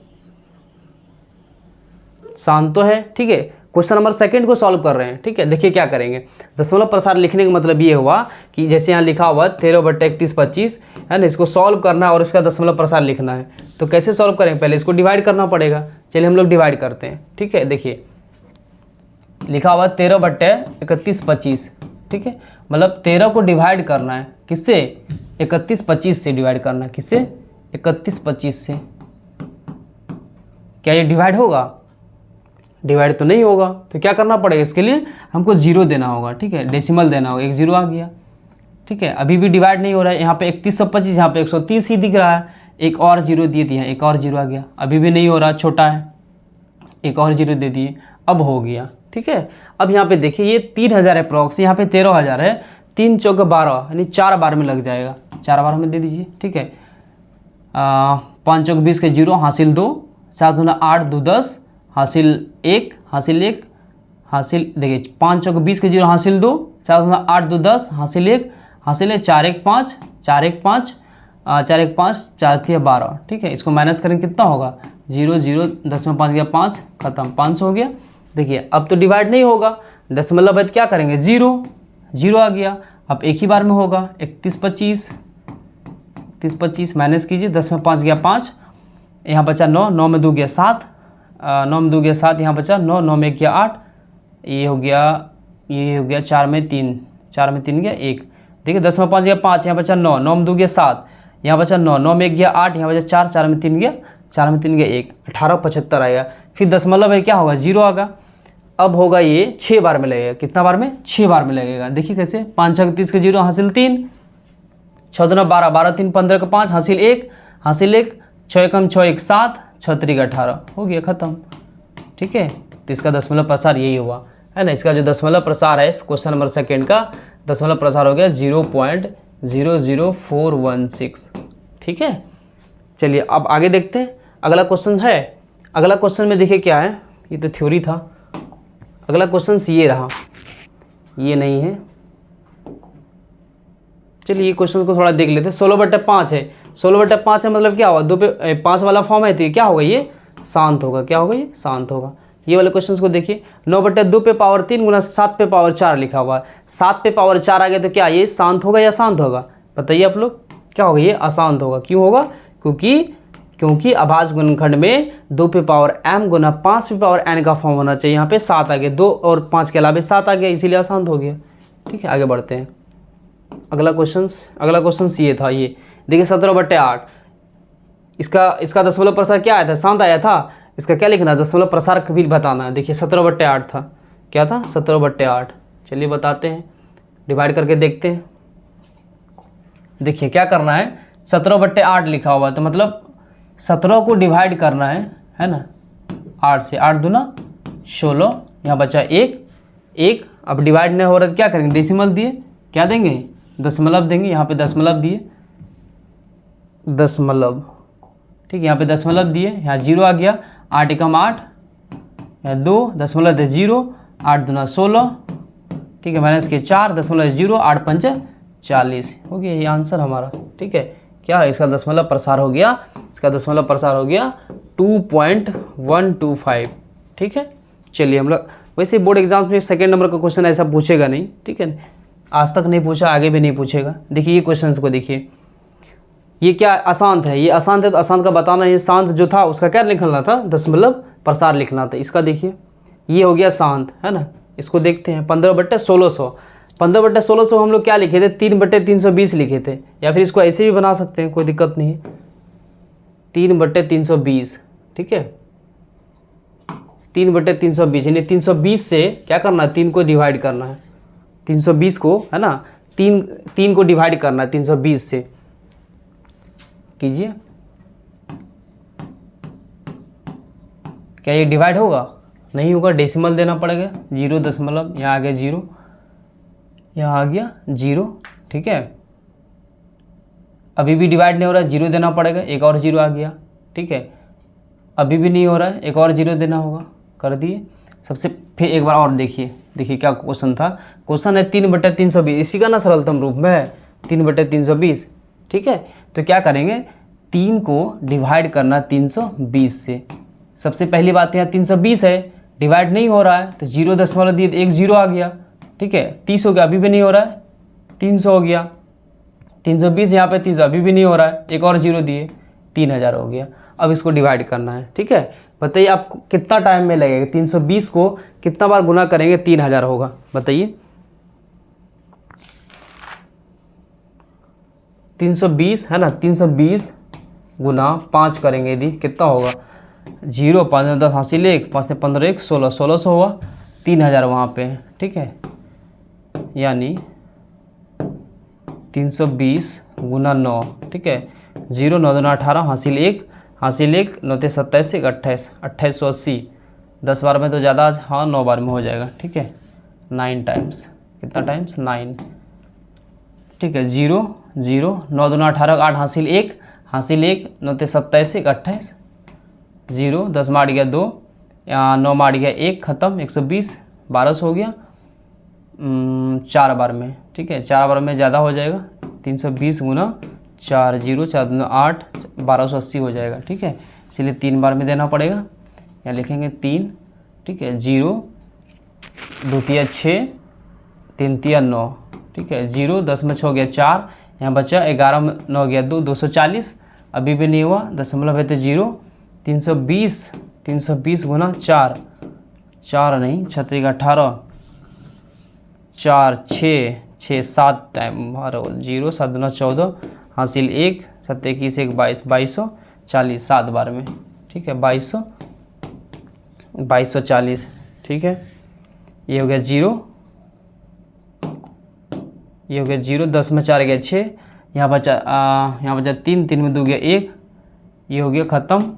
शांत तो है, ठीक है। क्वेश्चन नंबर सेकंड को सॉल्व कर रहे हैं, ठीक है। देखिए क्या करेंगे, दशमलव प्रसार लिखने का मतलब ये हुआ कि जैसे यहाँ लिखा हुआ 13/31/25 है ना, इसको सॉल्व करना है और इसका दशमलव प्रसार लिखना है। तो कैसे सॉल्व करेंगे, पहले इसको डिवाइड करना पड़ेगा। चलिए हम लोग डिवाइड करते हैं, ठीक है। देखिए लिखा हुआ 13/31/25, ठीक है। मतलब 13 को डिवाइड करना है किससे, 31/25 से डिवाइड करना है। किससे, 31/25 से। क्या ये डिवाइड होगा? डिवाइड तो नहीं होगा। तो क्या करना पड़ेगा, इसके लिए हमको 0 देना होगा, ठीक है, डेसिमल देना होगा। एक 0 आ गया, ठीक है। अभी भी डिवाइड नहीं हो रहा है, यहाँ पे 31/25, यहाँ पे 130 ही दिख रहा है। एक और 0 दे दिया, एक और 0 आ गया। अभी भी नहीं हो रहा, छोटा है, एक और 0 दे दिए, अब हो गया, ठीक है। अब यहाँ पे देखिए ये 3000 अप्रॉक्स, यहाँ पे 13000 है। 3 चौके 12 यानी 4 बार में लग जाएगा। 4 बार में दे दीजिए, ठीक है। 5 चौके 20 के 0 हासिल 2, 4 दूना 8, 2 10 हासिल 1, हासिल 1 हासिल, देखिए 5 चौके 20 के 0 हासिल 2, 4 दूना 8, 2 10 हासिल 1 हासिल 4 1 5, 4 1 5, 4 1 5, 4 3 12, ठीक है। इसको माइनस करेंगे कितना होगा, 0 0, 10 में 5 गया 5, खत्म, 500 हो गया। देखिए अब तो डिवाइड नहीं होगा, दशमलव है तो क्या करेंगे, 0 आ गया। अब एक ही बार में होगा, 31/25 माइनस कीजिए, 10 में 5 गया 5, यहाँ बचा 9, 9 में 2 गया 7, 9 में 2 गया 7, यहाँ बचा 9, 9 में 1 गया 8, ये हो गया 4 में 3, 4 में 3 गया 1। देखिए 10 में 5 गया 5, यहाँ बचा 9, 9 में 2 गया 7, यहाँ बचा 9, 9 में 1 गया 8, यहाँ बचा 4, 4 में 3 गया 1, 1875 आएगा। फिर दशमलव है क्या होगा, 0 आएगा। अब होगा ये 6 बार में लगेगा, कितना बार में, 6 बार में लगेगा। देखिए कैसे, 5 6 30 के 0 हासिल 3, 6 दूना 12, 12 3 15 का 5 हासिल 1, 6 1 6 1 7, 6 3 18, हो गया, ख़त्म, ठीक है। तो इसका दशमलव प्रसार यही हुआ है ना। इसका जो दशमलव प्रसार है क्वेश्चन नंबर सेकेंड का दशमलव प्रसार हो गया 0.00416, ठीक है। चलिए अब आगे देखते हैं, अगला क्वेश्चन है। अगला क्वेश्चन में देखिए क्या है, ये तो थ्योरी था। अगला क्वेश्चन ये रहा, ये नहीं है। चलिए ये क्वेश्चन को थोड़ा देख लेते हैं। 16/5 है, 16/5 है मतलब क्या हुआ, 2 पे 5 वाला फॉर्म है, तो क्या होगा, ये शांत होगा। क्या होगा, ये शांत होगा। ये वाले क्वेश्चन को देखिए, 9/2 पे पावर 3 गुना 7 पे पावर 4 लिखा हुआ है। 7 पे पावर 4 आ गया तो क्या ये शांत होगा या शांत होगा, बताइए आप लोग। क्या होगा, ये अशांत होगा। क्यों होगा, क्योंकि अभाज्य गुणनखंड में 2 पे पावर m गुना 5 पे पावर n का फॉर्म होना चाहिए। यहाँ पे 7 आ गया, 2 और 5 के अलावा 7 आ गया, इसीलिए अशांत हो गया, ठीक है। आगे बढ़ते हैं। अगला क्वेश्चन ये था, ये देखिए 17/8। इसका दशमलव प्रसार क्या आया था, शांत आया था। इसका क्या लिखना है, दशमलव प्रसार कभी बताना है। देखिए 17/8 था, क्या था, 17/8। चलिए बताते हैं, डिवाइड करके देखते हैं। देखिए क्या करना है, 17/8 लिखा हुआ है, तो मतलब 17 को डिवाइड करना है ना, 8 से। 8 दूना 16, यहाँ बचा 1। अब डिवाइड नहीं हो रहा तो क्या करेंगे, डेसिमल दिए, क्या देंगे, दशमलव देंगे। यहाँ पे दशमलव दिए, दशमलव, ठीक है। यहाँ पे दशमलव दिए, यहाँ 0 आ गया। 8 एकम 8, यहाँ 2 दशमलव दे 0, 8 दूना 16, ठीक है, माइनस के 4 दशमलव 0, 8 5 40, हो गया ये आंसर हमारा, ठीक है। क्या है, इसका दशमलव प्रसार हो गया, इसका दशमलव प्रसार हो गया 2.125, ठीक है। चलिए हम लोग, वैसे बोर्ड एग्जाम में सेकेंड नंबर का क्वेश्चन ऐसा पूछेगा नहीं, ठीक है, आज तक नहीं पूछा, आगे भी नहीं पूछेगा। देखिए ये क्वेश्चन को देखिए, ये क्या अशांत है, ये अशांत है तो अशांत का बताना है। शांत जो था उसका क्या लिखना था, दशमलव प्रसार लिखना था। इसका देखिए ये हो गया शांत, है ना। इसको देखते हैं, 15/1600। 15/1600 हम लोग क्या लिखे थे, 3/320 लिखे थे, या फिर इसको ऐसे भी बना सकते हैं, कोई दिक्कत नहीं है। 3/320, ठीक है, 3/320 यानी 320 से क्या करना है, 3 को डिवाइड करना है। 320 को, है ना, 3 को डिवाइड करना है 320 से। कीजिए। क्या ये डिवाइड होगा? नहीं होगा, डेसिमल देना पड़ेगा। 0 दशमलव, यहाँ आ गया 0, यहाँ आ गया 0, ठीक है। अभी भी डिवाइड नहीं हो रहा है, 0 देना पड़ेगा, एक और 0 आ गया, ठीक है। अभी भी नहीं हो रहा है, एक और 0 देना होगा, कर दिए। सबसे फिर एक बार और देखिए क्या क्वेश्चन था। क्वेश्चन है 3/320, इसी का ना सरलतम रूप में है 3/320, ठीक है। तो क्या करेंगे, 3 को डिवाइड करना 320 से। सबसे पहली बात यहाँ 320 है, डिवाइड नहीं हो रहा है, तो 0 दशमलव दिए तो एक 0 आ गया, ठीक है। 30 हो गया, अभी भी नहीं हो रहा है, 300 हो गया। 320 यहाँ पे 300, अभी भी नहीं हो रहा है, एक और 0 दिए, 3000 हो गया। अब इसको डिवाइड करना है, ठीक है। बताइए आपको कितना टाइम में लगेगा? 320 को कितना बार गुना करेंगे 3000 होगा? बताइए। 320 है ना, 320 गुना 5 करेंगे यदि, कितना होगा? 0 5 10 हासिल 1, 5 से 15 1 16, 1600 हुआ। 3000 वहाँ पे है, ठीक है। यानी 320 गुना 9, ठीक है। 0 9 2 18 हासिल 1, हासिल 1 9 ते 27 1 28, 2880। 10 बार में तो ज़्यादा, हाँ 9 बार में हो जाएगा, ठीक है। 9 टाइम्स, कितना टाइम्स? 9, ठीक है। 0 0 9 2 18 8 हासिल 1, हासिल 1 9 ते 27 1 28, 0 10 में आठ गया 2, 9 में आठ गया 1, ख़त्म। 120, 1200 हो गया 4 बार में, ठीक है। 4 बार में ज़्यादा हो जाएगा, 320 गुना 4, 0 4 2 8, 1280 हो जाएगा, ठीक है। इसलिए 3 बार में देना पड़ेगा, यहाँ लिखेंगे 3, ठीक है। 0 2 तिया 6, 3 तिया 9, ठीक है। 0 10 में 6 हो गया 4, यहाँ बचा 11 में 9 गया 2, 240, अभी भी नहीं हुआ, दशमलव है तो 0। 320 गुना 4, 4 नहीं 36 18, 4 6 6 7 टाइम 0 7 2 14, हासिल 1 7 21 1 22, 2240 7 बार में, ठीक है। 2240, ठीक है। ये हो गया 0, ये हो गया 0, 10 में 4 गया 6, यहाँ बचा 3, 3 में 2 गया 1, ये हो गया ख़त्म।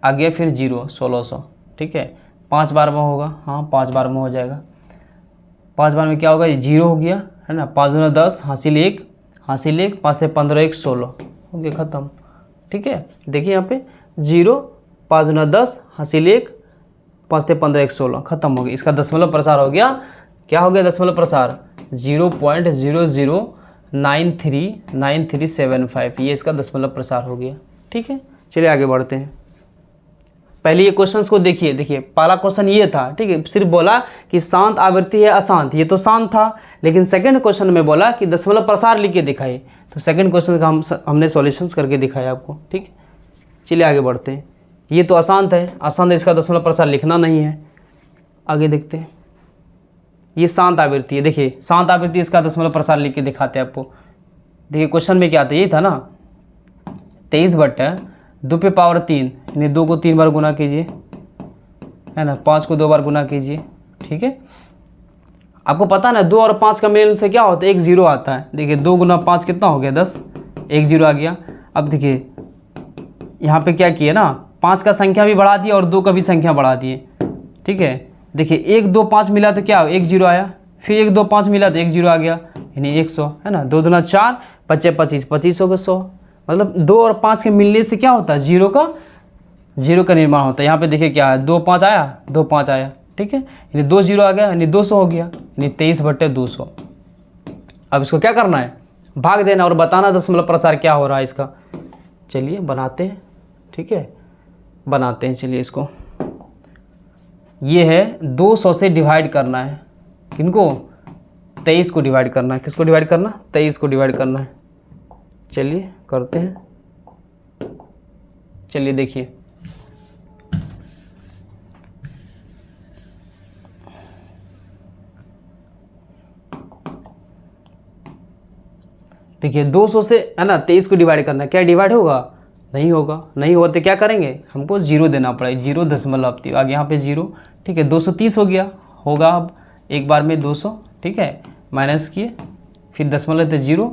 आ गया फिर 0 1600, ठीक है। 5 बार में होगा, हाँ 5 बार में हो जाएगा। 5 बार में क्या होगा? ये 0 हो गया, है ना। 5 दूना 10 हासिल 1, हासिल 1 5 से 15 1 16 हो गया, ख़त्म, ठीक है। देखिए यहाँ पे 0 5 दूना 10 हासिल 1 5 से 15 1 16 ख़त्म हो गया। इसका दशमलव प्रसार हो गया, क्या हो गया दशमलव प्रसार? 0.00939375, ये इसका दशमलव प्रसार हो गया, ठीक है। चलिए आगे बढ़ते हैं। पहले ये क्वेश्चंस को देखिए पहला क्वेश्चन ये था, ठीक है। सिर्फ बोला कि शांत आवृत्ति है अशांत, ये तो शांत था। लेकिन सेकंड क्वेश्चन में बोला कि दशमलव प्रसार लिख के दिखाइए, तो सेकंड क्वेश्चन का हमने सॉल्यूशंस करके दिखाया आपको, ठीक। चलिए आगे बढ़ते हैं। ये तो अशांत है, अशांत है, इसका दशमलव प्रसार लिखना नहीं है। आगे देखते हैं। ये शांत आवृत्ति है, देखिए शांत आवृत्ति, इसका दशमलव प्रसार लिख के दिखाते हैं आपको। देखिए क्वेश्चन में क्या आता है, ये था ना 23/2 पे पावर 3, यानी 2 को 3 बार गुना कीजिए, है ना। 5 को 2 बार गुना कीजिए, ठीक है। आपको पता है ना 2 और 5 का मिलन से क्या होता है? 1 0 आता है। देखिए 2 गुना 5 कितना हो गया? 10, 1 0 आ गया। अब देखिए यहाँ पे क्या किया ना, 5 का संख्या भी बढ़ा दिया और 2 का भी संख्या बढ़ा दिए, ठीक है। देखिए 1 2 5 मिला तो क्या 1 0 आया, फिर 1 2 5 मिला तो 1 0 आ गया, यानी 100, है ना। 2 दूना 4 25 25 हो गए 100। मतलब 2 और 5 के मिलने से क्या होता है? 0 का निर्माण होता है। यहाँ पे देखिए क्या है, 2 5 आया, 2 5 आया, ठीक है। यानी 2 0 आ गया, यानी 200 हो गया, यानी 23/200। अब इसको क्या करना है? भाग देना और बताना दशमलव प्रसार क्या हो रहा है इसका। चलिए बनाते हैं, ठीक है, बनाते हैं। चलिए इसको, ये है 200 से डिवाइड करना है, किनको? 23 को डिवाइड करना है। किसको डिवाइड करना? 23 को डिवाइड करना है। चलिए करते हैं। चलिए देखिए, देखिए 200 से, है ना, 23 को डिवाइड करना है। क्या डिवाइड होगा? नहीं होगा। नहीं होते क्या करेंगे? हमको 0 देना पड़ेगा, 0 दशमलव आगे यहाँ पे 0, ठीक है। 230 हो गया, होगा अब एक बार में 200, ठीक है। माइनस किए, फिर दशमलव थे 0,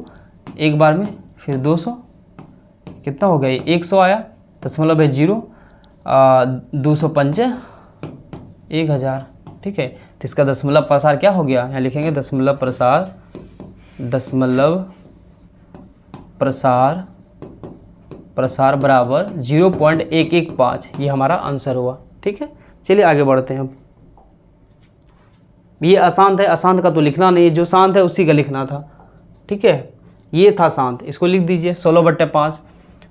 एक बार में फिर 200, कितना हो गया, 100 आया, दशमलव है 0, 205 1000, ठीक है। तो इसका दशमलव प्रसार क्या हो गया, यहाँ लिखेंगे दशमलव प्रसार बराबर 0.115, ये हमारा आंसर हुआ, ठीक है। चलिए आगे बढ़ते हैं अब। ये अशांत है, अशांत का तो लिखना नहीं है, जो शांत है उसी का लिखना था, ठीक है। ये था शांत, इसको लिख दीजिए 16/5,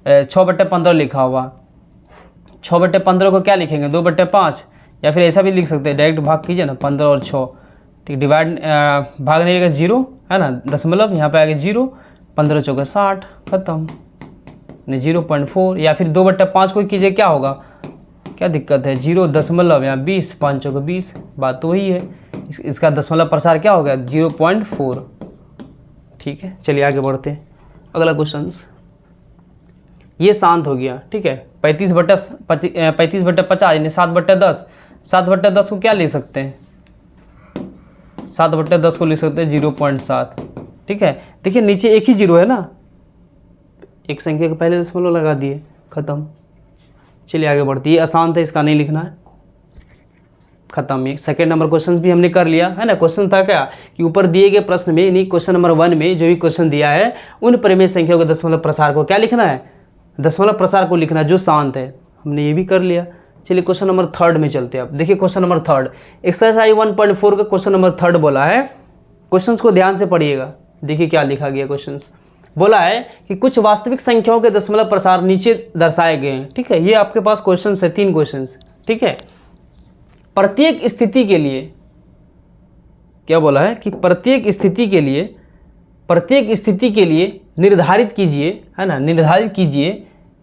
6/15 लिखा हुआ। 6/15 को क्या लिखेंगे, 2/5, या फिर ऐसा भी लिख सकते हैं, डायरेक्ट भाग कीजिए ना, 15 और 6, ठीक। डिवाइड भाग नहीं लगेगा, 0 है ना, दशमलव यहाँ पे आगे 0, 15 चौके 60, खत्म, 0.4, या फिर 2/5 को कीजिए, क्या होगा, क्या दिक्कत है, 0 दशमलव यहाँ 20, 5 चौके 20, बात तो वही है। इसका दशमलव प्रसार क्या हो गया, 0.4, ठीक है। चलिए आगे बढ़ते हैं, अगला क्वेश्चन। ये शांत हो गया, ठीक है। 35/50 यानी 7/10, 7/10 को क्या लिख सकते हैं, 7/10 को लिख सकते हैं 0.7, ठीक है। देखिए नीचे एक ही 0 है ना, एक संख्या के पहले दशमलव लगा दिए, खत्म। चलिए आगे बढ़ते, ये आसान था, इसका नहीं लिखना है, खत्म। ये सेकंड नंबर क्वेश्चन भी हमने कर लिया है ना। क्वेश्चन था क्या कि ऊपर दिए गए प्रश्न में, यानी क्वेश्चन नंबर 1 में जो भी क्वेश्चन दिया है, उन परिमेय संख्याओं के दशमलव प्रसार को क्या लिखना है, दशमलव प्रसार को लिखना है जो शांत है। हमने ये भी कर लिया। चलिए क्वेश्चन नंबर 3 में चलते हैं। अब देखिए क्वेश्चन नंबर 3, एक्सरसाइज 1.4 का क्वेश्चन नंबर 3 बोला है। क्वेश्चंस को ध्यान से पढ़िएगा, देखिए क्या लिखा गया। क्वेश्चंस बोला है कि कुछ वास्तविक संख्याओं के दशमलव प्रसार नीचे दर्शाए गए हैं, ठीक है। ये आपके पास क्वेश्चन है, 3 क्वेश्चन, ठीक है। प्रत्येक स्थिति के लिए क्या बोला है कि प्रत्येक स्थिति के लिए निर्धारित कीजिए, है ना, निर्धारित कीजिए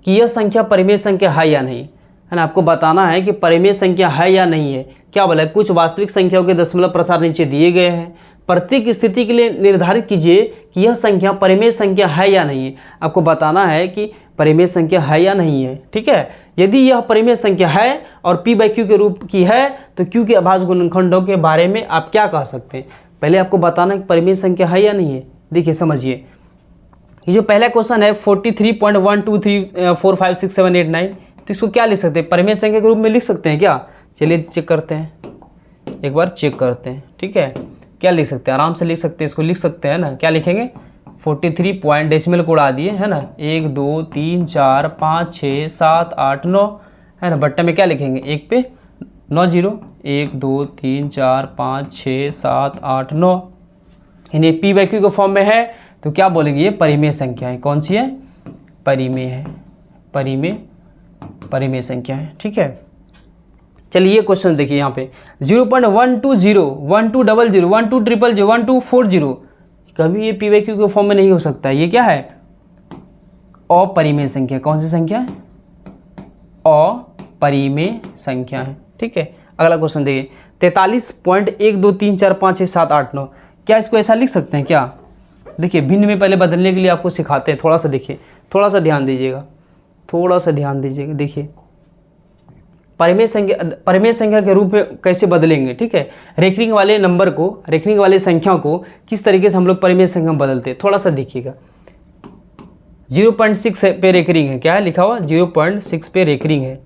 कि यह संख्या परिमेय संख्या है या नहीं, है ना। आपको बताना है कि परिमेय संख्या है या नहीं है। क्या बोला है, कुछ वास्तविक संख्याओं के दशमलव प्रसार नीचे दिए गए हैं। प्रत्येक स्थिति के लिए निर्धारित कीजिए कि यह संख्या परिमेय संख्या है या नहीं है। आपको बताना है कि परिमेय संख्या है या नहीं है, ठीक है। यदि यह परिमेय संख्या है और p/q के रूप की है तो q के अभाज्य गुणनखंडों के बारे में आप क्या कह सकते हैं। पहले आपको बताना है कि परिमेय संख्या है या नहीं है। देखिए समझिए, ये जो पहला क्वेश्चन है 43.123456789, तो इसको क्या लिख सकते हैं, परिमेय संख्या के रूप में लिख सकते हैं क्या। चलिए चेक करते हैं, एक बार चेक करते हैं, ठीक है। क्या लिख सकते हैं, आराम से लिख सकते हैं, इसको लिख सकते हैं ना। क्या लिखेंगे, 43 पॉइंट डेसिमल को उड़ा दिए, है ना, 1 2 3 4 5 6 7 8 9, है ना। बट्टा में क्या लिखेंगे, 1 पे 9 0, 1 2 3 4 5 6 7 8 9, यानी p/q के फॉर्म में है तो क्या बोलेंगे, ये परिमेय संख्या है। कौन सी है, परिमेय है, परिमेय संख्या है, ठीक है। चलिए ये क्वेश्चन देखिए यहाँ पे 0.120 1200 12000 1240, कभी ये p/q के फॉर्म में नहीं हो सकता है। ये क्या है, अपरिमेय संख्या। कौन सी संख्या है, अपरिमेय संख्या है, ठीक है। अगला क्वेश्चन देखिए 43.123456789, क्या इसको ऐसा लिख सकते हैं क्या। देखिए भिन्न में पहले बदलने के लिए आपको सिखाते हैं, थोड़ा सा देखिए, थोड़ा सा ध्यान दीजिएगा, देखिए परिमेय संख्या के रूप में कैसे बदलेंगे, ठीक है। रेखरिंग वाले नंबर को, रेखरिंग वाले संख्या को किस तरीके से हम लोग परिमेय संख्या में बदलते हैं, थोड़ा सा देखिएगा। 0.6 पे रेकरिंग है, क्या है लिखा हुआ, 0.6 पे रेकरिंग है,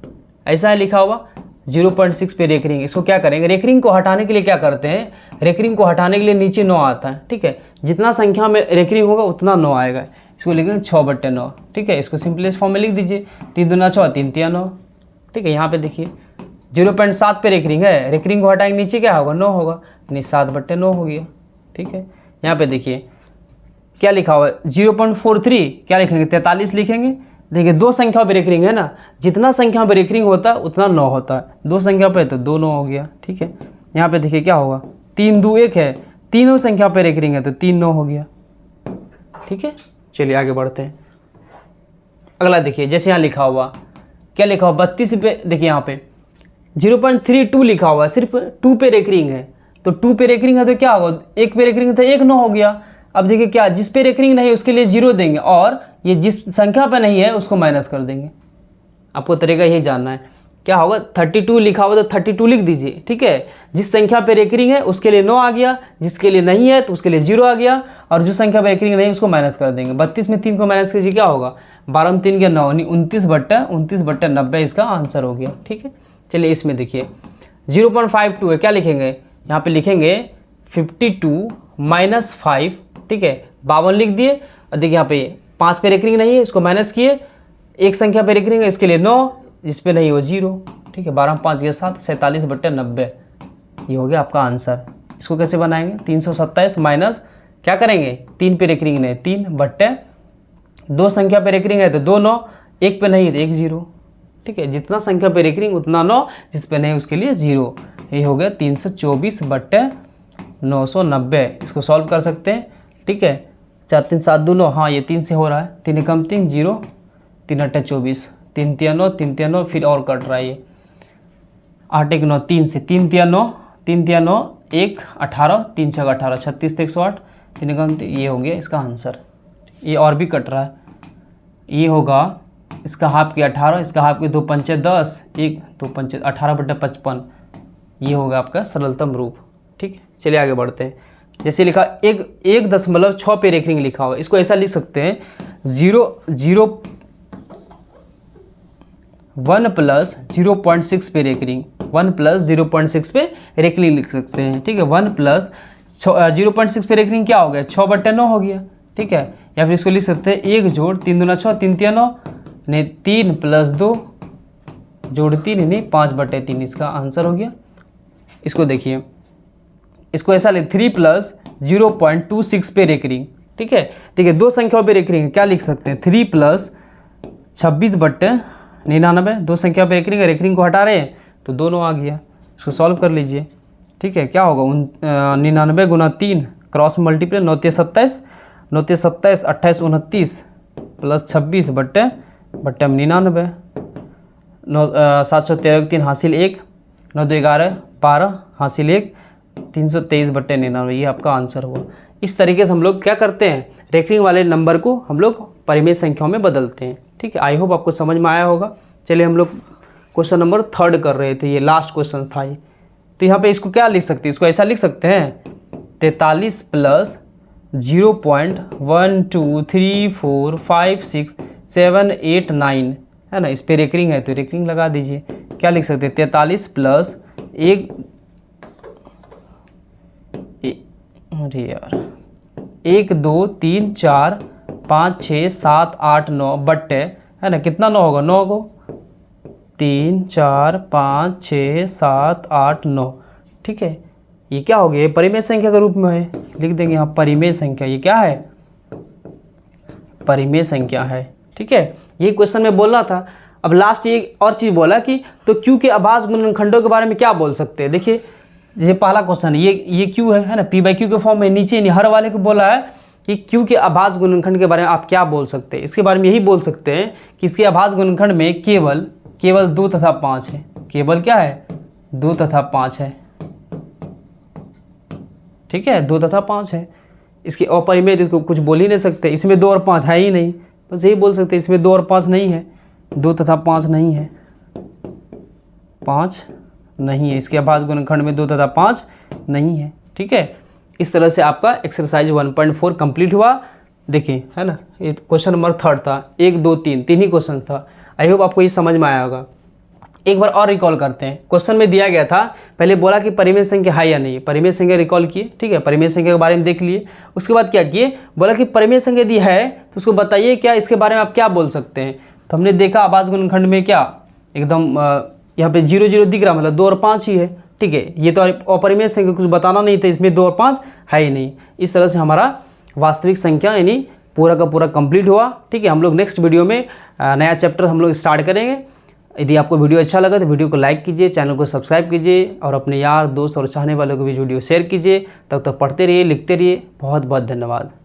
ऐसा है लिखा हुआ, 0.6 पे रेकरिंग। इसको क्या करेंगे, रेकरिंग को हटाने के लिए क्या करते हैं, रेकरिंग को हटाने के लिए नीचे 9 आता है, ठीक है। जितना संख्या में रेकरिंग होगा उतना 9 आएगा, इसको लिखेंगे 6/9, ठीक है। इसको सिंपलेस्ट फॉर्म में लिख दीजिए, 3 दूना 6 3 तिया 9, ठीक है। यहाँ पे देखिए 0.7 पे रेकरिंग है, रेकरिंग को हटाएंगे नीचे क्या होगा, 9 होगा, यानी 7/9 हो गया, ठीक है। यहाँ पे देखिए क्या लिखा हुआ है, 0.43, क्या लिखेंगे, 43 लिखेंगे। देखिए 2 संख्या पे रेकरिंग है ना, जितना संख्या पे रेकरिंग होता है उतना 9 होता है, 2 संख्या पे तो 2 9 हो गया, ठीक है। यहाँ पे देखिए क्या होगा, 3 2 1 है, तीनों संख्या पे रेकरिंग है तो 3 9 हो गया, ठीक है। चलिए आगे बढ़ते हैं। अगला देखिए, जैसे यहाँ लिखा हुआ, क्या लिखा हुआ, 32 पे, देखिए यहाँ पे 0.32 लिखा हुआ, सिर्फ 2 पे रेकरिंग है, तो 2 पे रेकरिंग है तो क्या होगा, 1 पे रेकरिंग था 1 9 हो गया। अब देखिए क्या, जिस पे रेकरिंग नहीं उसके लिए 0 देंगे, और ये जिस संख्या पे नहीं है उसको माइनस कर देंगे। आपको तरीका यही जानना है। क्या होगा, 32 लिखा हुआ तो 32 लिख दीजिए, ठीक है। जिस संख्या पे रेकरिंग है उसके लिए 9 आ गया, जिसके लिए नहीं है तो उसके लिए 0 आ गया, और जो संख्या पे रेकरिंग नहीं है उसको माइनस कर देंगे। 32 में 3 को माइनस कीजिए, क्या होगा, 12 में 3 के 9, 29/90 इसका आंसर हो गया। ठीक है, चलिए इसमें देखिए 0.52 है, क्या लिखेंगे यहाँ पे लिखेंगे 52 - 5। ठीक है, 52 लिख दिए और देखिए यहाँ पे 5 पे रेकरिंग नहीं है, इसको माइनस किए, एक संख्या पे रेकरिंग है, इसके लिए 9, जिस पे नहीं वो 0। ठीक है, 12 5 के 7, 47/90 ये हो गया आपका आंसर। इसको कैसे बनाएंगे, 327 माइनस क्या करेंगे, 3 पे रेकरिंग नहीं, 3/2 संख्या पे रेकरिंग है तो 2 9, एक पे नहीं है तो 1 0। ठीक है, जितना संख्या पे रेकरिंग उतना 9, जिस पे नहीं उसके लिए 0। ये हो गया 324/990। इसको सॉल्व कर सकते हैं। ठीक है, 4 3 7 2 9, हाँ ये 3 से हो रहा है, 3 कम 3 0, 3 8 24, 3 3 9, 3 3 9, फिर और कट रहा है ये 8 1 9, 3 से 3 3 9, 3 3 9 1 18, 3 6 18, 36 108, 3 कम 3, ये हो गया इसका आंसर। ये और भी कट रहा है, ये होगा इसका हाफ के 18, इसका हाफ के 2 पंचे 10, 1 2 पंचे 18/55, ये होगा आपका सरलतम रूप। ठीक है, चलिए आगे बढ़ते हैं। जैसे लिखा 1.6 पे रेकरिंग लिखा हुआ, इसको ऐसा लिख सकते हैं 1 + 0.6 पे रेकरिंग, 1 + 0.6 पे रेकरिंग लिख सकते हैं। ठीक है, 1 + 0.6 पे रेकरिंग क्या हो गया, 6/9 हो गया। ठीक है, या फिर इसको लिख सकते हैं 1 जोड़ 3 दूना 6, 3 3 9, नहीं 3 + 2 जोड़ 3 नहीं 5/3, इसका आंसर हो गया। इसको देखिए, इसको ऐसा ले 3 + 0.26 पे रेकरिंग। ठीक है, देखिए 2 संख्याओं पे रेकरिंग, क्या लिख सकते हैं 3 + 26/99, 2 संख्या पे रेकरिंग है, रेकरिंग को हटा रहे हैं तो 2 9 आ गया। इसको सॉल्व कर लीजिए। ठीक है, क्या होगा 99 × 3 क्रॉस मल्टीप्लाई 9 3 27, 9 3 27 28 29 + 26/99, 713 3 हासिल 1, 9 2 11 12 हासिल 1, 323/99, ये आपका आंसर हुआ। इस तरीके से हम लोग क्या करते हैं, रेकरिंग वाले नंबर को हम लोग परिमेय संख्याओं में बदलते हैं। ठीक है, आई होप आपको समझ में आया होगा। चलिए हम लोग क्वेश्चन नंबर 3 कर रहे थे, ये लास्ट क्वेश्चन था ये। तो यहाँ पे इसको क्या लिख सकते हैं, इसको ऐसा लिख सकते हैं 43 + 0.1 2 3 4 5 6 7 8 9 है ना, इस पे रेकरिंग है तो रेकरिंग लगा दीजिए। क्या लिख सकते हैं 43 + 1 अरे यार 1 2 3 4 5 6 7 8 9 बट्टे है ना, कितना 9 होगा, 9 को 3 4 5 6 7 8 9। ठीक है, ये क्या हो गया, ये परिमेय संख्या के रूप में है, लिख देंगे यहाँ परिमेय संख्या। ये क्या है, परिमेय संख्या है। ठीक है, ये क्वेश्चन में बोलना था। अब लास्ट एक और चीज़ बोला कि तो क्यू के अभाज्य गुणनखंडों के बारे में क्या बोल सकते हैं। देखिए ये पहला क्वेश्चन है, ये क्यू है ना, p/q के फॉर्म में, नीचे नहीं हर वाले को बोला है कि क्यू के अभाज्य गुणनखंड के बारे में आप क्या बोल सकते हैं। इसके बारे में यही बोल सकते हैं कि इसके अभाज्य गुणनखंड में केवल 2 तथा 5 है। केवल क्या है, 2 तथा 5 है। ठीक है, 2 तथा 5 है। इसके अपरिमेय इसको कुछ बोल ही नहीं सकते, इसमें 2 और 5 है ही नहीं, बस यही बोल सकते हैं इसमें 2 और 5 नहीं है, 2 तथा 5 नहीं है, 5 नहीं है, इसके अभाज्य गुणनखंड में 2 तथा 5 नहीं है। ठीक है, इस तरह से आपका एक्सरसाइज 1.4 कंप्लीट हुआ। देखिए है ना, ये क्वेश्चन नंबर 3 था, 1 2 3 ही क्वेश्चन था। आई होप आपको ये समझ में आया होगा। एक बार और रिकॉल करते हैं। क्वेश्चन में दिया गया था, पहले बोला कि परिमेय संख्या है या नहीं, परिमेय संख्या रिकॉल किए। ठीक है, परिमेय संख्या के बारे में देख लिए। उसके बाद क्या किए, बोला कि परिमेय संख्या यदि है तो उसको बताइए क्या, इसके बारे में आप क्या बोल सकते हैं। तो हमने देखा अभाज्य गुणनखंड में क्या एकदम यहाँ पे 0 0 दिख रहा, मतलब 2 और 5 ही है। ठीक है, ये तो अपरिमेय संख्या कुछ बताना नहीं था, इसमें 2 और 5 है ही नहीं। इस तरह से हमारा वास्तविक संख्या यानी पूरा का पूरा कंप्लीट हुआ। ठीक है, हम लोग नेक्स्ट वीडियो में नया चैप्टर हम लोग स्टार्ट करेंगे। यदि आपको वीडियो अच्छा लगा तो वीडियो को लाइक कीजिए, चैनल को सब्सक्राइब कीजिए और अपने यार दोस्त और चाहने वालों को भी वीडियो शेयर कीजिए। तब तक पढ़ते रहिए, लिखते रहिए। बहुत बहुत धन्यवाद।